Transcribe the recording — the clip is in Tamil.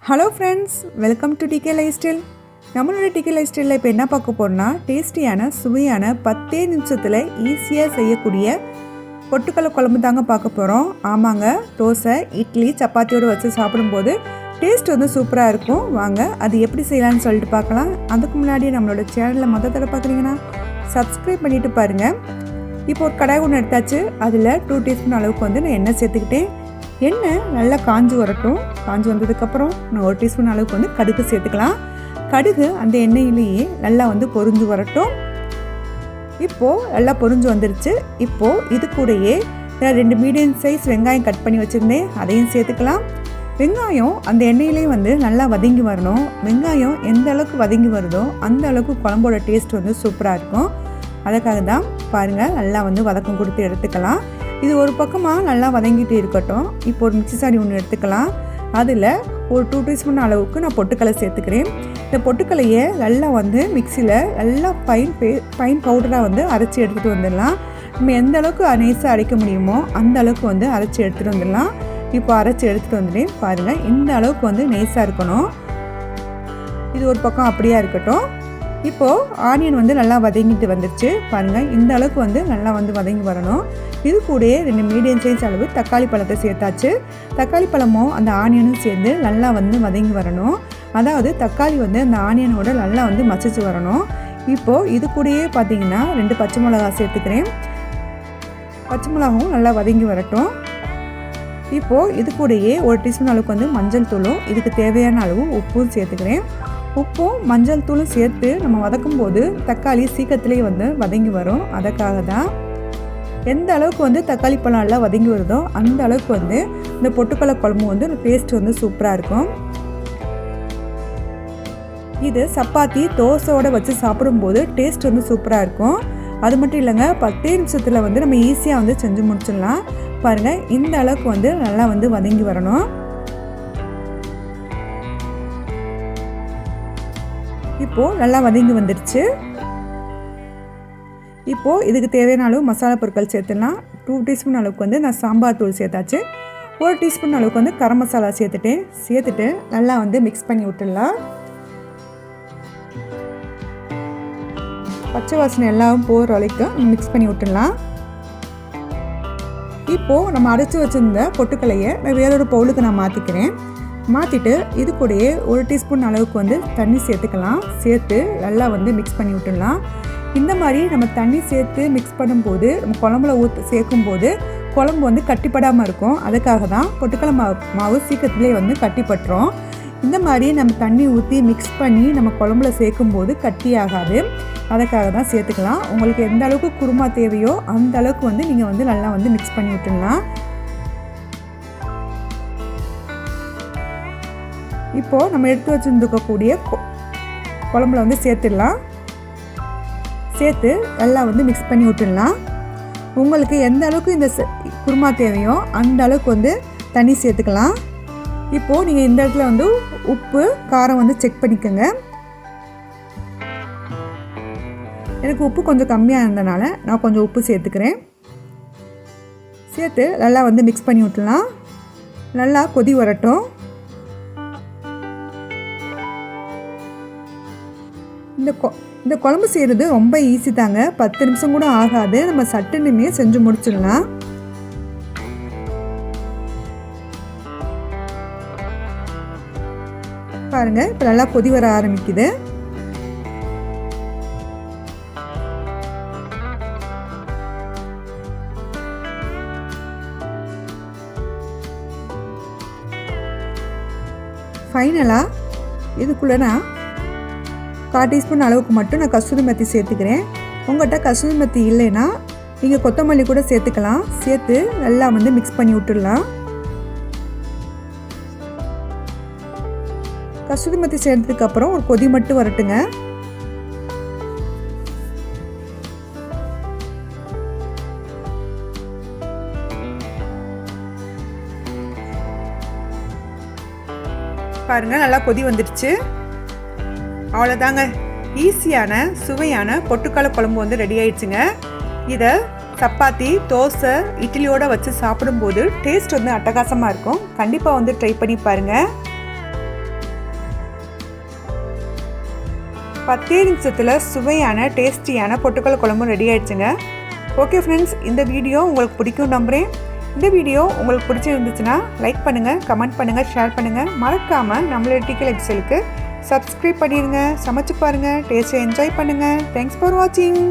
Hello friends, welcome to DK life style. நம்மளோட டிகே லைஃப் ஸ்டைலில் இப்போ என்ன பார்க்க போகிறோம்னா, டேஸ்டியான சுவையான 10 நிமிஷத்தில் ஈஸியாக செய்யக்கூடிய பொட்டுக்கடலை குழம்பு தாங்க பார்க்க போகிறோம். ஆமாங்க, தோசை, இட்லி, சப்பாத்தியோடு வச்சு சாப்பிடும்போது டேஸ்ட் வந்து சூப்பராக இருக்கும். வாங்க அது எப்படி செய்யலான்னு சொல்லிட்டு பார்க்கலாம். அதுக்கு முன்னாடி நம்மளோட சேனலில் தடவை பார்க்குறீங்கன்னா சப்ஸ்கிரைப் பண்ணிவிட்டு பாருங்கள். இப்போ ஒரு கடாய் ஒன்று எடுத்தாச்சு. அதில் 2 டீஸ்பூன் அளவுக்கு வந்து நான் எண்ணெய் சேர்த்துக்கிட்டேன். எண்ணெய் நல்லா காஞ்சி வரட்டும். காஞ்சி வந்ததுக்கப்புறம் நான் 1 டீஸ்பூன் அளவுக்கு வந்து கடுகு சேர்த்துக்கலாம். கடுகு அந்த எண்ணெயிலேயே நல்லா வந்து பொரிஞ்சு வரட்டும். இப்போது நல்லா பொரிஞ்சு வந்துருச்சு. இப்போது இது கூடயே நான் 2 மீடியம் சைஸ் வெங்காயம் கட் பண்ணி வச்சுருந்தேன், அதையும் சேர்த்துக்கலாம். வெங்காயம் அந்த எண்ணெயிலே வந்து நல்லா வதங்கி வரணும். வெங்காயம் எந்த அளவுக்கு வதங்கி வருதோ அந்த அளவுக்கு குழம்போட டேஸ்ட் வந்து சூப்பராக இருக்கும். அதுக்காக தான் பாருங்கள், நல்லா வந்து வதக்கம் கொடுத்து எடுத்துக்கலாம். இது ஒரு பக்கமாக நல்லா வதங்கிட்டு இருக்கட்டும். இப்போ ஒரு மிக்ஸி சாரி ஒன்று எடுத்துக்கலாம். அதில் ஒரு 2 டீஸ்பூன் அளவுக்கு நான் பொட்டுக்கடலை சேர்த்துக்கிறேன். இந்த பொட்டுக்கடலையை நல்லா வந்து மிக்சியில் நல்லா ஃபைன் பவுடராக வந்து அரைச்சி எடுத்துகிட்டு வந்துடலாம். நம்ம எந்த அளவுக்கு நைஸாக அரைக்க முடியுமோ அந்த அளவுக்கு வந்து அரைச்சி எடுத்துகிட்டு வந்துடலாம். இப்போ அரைச்சி எடுத்துகிட்டு வந்துட்டேன். பாருங்கள், இந்த அளவுக்கு வந்து நைஸாக இருக்கணும். இது ஒரு பக்கம் அப்படியே இருக்கட்டும். இப்போது ஆனியன் வந்து நல்லா வதங்கிட்டு வந்துடுச்சு. பாருங்கள், இந்த அளவுக்கு வந்து நல்லா வந்து வதங்கி வரணும். இது கூடயே 2 மீடியம் சைஸ் அளவு தக்காளி பழத்தை சேர்த்தாச்சு. தக்காளி பழமும் அந்த ஆனியனும் சேர்ந்து நல்லா வந்து வதங்கி வரணும். அதாவது தக்காளி வந்து அந்த ஆனியனோட நல்லா வந்து மசிச்சு வரணும். இப்போது இது கூடயே பார்த்திங்கன்னா 2 பச்சை மிளகா சேர்த்துக்கிறேன். பச்சை மிளகாவும் நல்லா வதங்கி வரட்டும். இப்போது இது கூடயே 1 டீஸ்பூன் அளவுக்கு வந்து மஞ்சள் தூளும் இதுக்கு தேவையான அளவு உப்பும் சேர்த்துக்கிறேன். உப்பும் மஞ்சள் தூளும் சேர்த்து நம்ம வதக்கும் போது தக்காளி சீக்கிரத்துலேயே வந்து வதங்கி வரும். அதுக்காக தான் எந்த அளவுக்கு வந்து தக்காளி பழம் எல்லாம் வதங்கி வருதோ அந்த அளவுக்கு வந்து இந்த பொட்டுக்கடலை குழம்பு வந்து டேஸ்ட் வந்து சூப்பராக இருக்கும். இது சப்பாத்தி தோசையோடு வச்சு சாப்பிடும்போது டேஸ்ட் வந்து சூப்பராக இருக்கும். அது மட்டும் இல்லைங்க, 10 நிமிஷத்தில் வந்து நம்ம ஈஸியாக வந்து செஞ்சு முடிச்சிடலாம். பாருங்கள், இந்த அளவுக்கு வந்து நல்லா வந்து வதங்கி வரணும். இப்போது நல்லா வதங்கி வந்துடுச்சு. இப்போது இதுக்கு தேவையான அளவு மசாலா பொருட்கள் சேர்த்துடலாம். 2 டீஸ்பூன் அளவுக்கு வந்து நான் சாம்பார் தூள் சேர்த்தாச்சு. 1 டீஸ்பூன் அளவுக்கு வந்து கரம் மசாலா சேர்த்துட்டு நல்லா வந்து மிக்ஸ் பண்ணி விட்டுடலாம். பச்சை வாசனை எல்லாம் போகிற வரைக்கும் மிக்ஸ் பண்ணி விட்டுடலாம். இப்போது நம்ம அரைச்சி வச்சுருந்த பொட்டுக்கடலையை நான் வேறொரு பவுலுக்கு நான் மாற்றிக்கிறேன். மாற்றிட்டு இது கூடயே 1 டீஸ்பூன் அளவுக்கு வந்து தண்ணி சேர்த்துக்கலாம். சேர்த்து நல்லா வந்து மிக்ஸ் பண்ணி விட்டுடலாம். இந்த மாதிரி நம்ம தண்ணி சேர்த்து மிக்ஸ் பண்ணும்போது நம்ம குழம்புல சேர்க்கும்போது குழம்பு வந்து கட்டிப்படாமல் இருக்கும். அதுக்காக தான் பொட்டுக்கடலை மாவு சீக்கிரத்துலேயே வந்து கட்டிப்பட்டுரும். இந்த மாதிரி நம்ம தண்ணி ஊற்றி மிக்ஸ் பண்ணி நம்ம குழம்புல சேர்க்கும்போது கட்டி ஆகாது. அதுக்காக தான் சேர்த்துக்கலாம். உங்களுக்கு எந்த அளவுக்கு குருமா தேவையோ அந்த அளவுக்கு வந்து நீங்கள் வந்து நல்லா வந்து மிக்ஸ் பண்ணி விட்டுடலாம். இப்போது நம்ம எடுத்து வச்சுருந்துக்கக்கூடிய குழம்புல வந்து சேர்த்துடலாம். சேர்த்து நல்லா வந்து மிக்ஸ் பண்ணி விட்டுடலாம். உங்களுக்கு எந்த அளவுக்கு இந்த குருமா தேவையோ அந்த அளவுக்கு வந்து தண்ணி சேர்த்துக்கலாம். இப்போது நீங்கள் இந்த இடத்துல வந்து உப்பு காரம் வந்து செக் பண்ணிக்கோங்க. எனக்கு உப்பு கொஞ்சம் கம்மியாக இருந்தனால நான் கொஞ்சம் உப்பு சேர்த்துக்கிறேன். சேர்த்து நல்லா வந்து மிக்ஸ் பண்ணி விட்டுடலாம். நல்லா கொதி வரட்டும். இந்த குழம்பு செய்கிறது ரொம்ப ஈஸி தாங்க. 10 நிமிஷம் கூட ஆகாது. நம்ம சட்டுனுமே செஞ்சு முடிச்சிடலாம். பாருங்கள், இப்போ நல்லா கொதி வர ஆரம்பிக்குது. ஃபைனலாக இதுக்குள்ளே நான் 1/4 டீஸ்பூன் அளவுக்கு மட்டும் நான் கஸ்தூரி மெத்தி சேர்த்துக்கிறேன். உங்கள்கிட்ட கஸ்தூரி மெத்தி இல்லைன்னா நீங்கள் கொத்தமல்லி கூட சேர்த்துக்கலாம். சேர்த்து நல்லா வந்து மிக்ஸ் பண்ணி விட்டுடலாம். கஸ்தூரி மெத்தி சேர்த்ததுக்கப்புறம் ஒரு கொதி மட்டும் வரட்டுங்க. பாருங்கள், நல்லா கொதி வந்துடுச்சு. அவ்வளோதாங்க, ஈஸியான சுவையான பொட்டுக்கடலை குழம்பு வந்து ரெடி ஆயிடுச்சுங்க. இதை சப்பாத்தி, தோசை, இட்லியோடு வச்சு சாப்பிடும்போது டேஸ்ட் வந்து அட்டகாசமாக இருக்கும். கண்டிப்பாக வந்து ட்ரை பண்ணி பாருங்கள். 10 நிமிஷத்தில் சுவையான டேஸ்டியான பொட்டுக்கடலை குழம்பு ரெடி ஆயிடுச்சுங்க. ஓகே ஃப்ரெண்ட்ஸ், இந்த வீடியோ உங்களுக்கு பிடிக்கும் நம்புகிறேன். இந்த வீடியோ உங்களுக்கு பிடிச்சிருந்துச்சுன்னா லைக் பண்ணுங்கள், கமெண்ட் பண்ணுங்கள், ஷேர் பண்ணுங்கள். மறக்காமல் நம்மளோட டிகே லைஃப் ஸ்டைலுக்கு சப்ஸ்கிரைப் பண்ணிடுங்க. சமைச்சு பாருங்கள், டேஸ்ட்டை என்ஜாய் பண்ணுங்கள். தேங்க்ஸ் ஃபார் வாட்சிங்.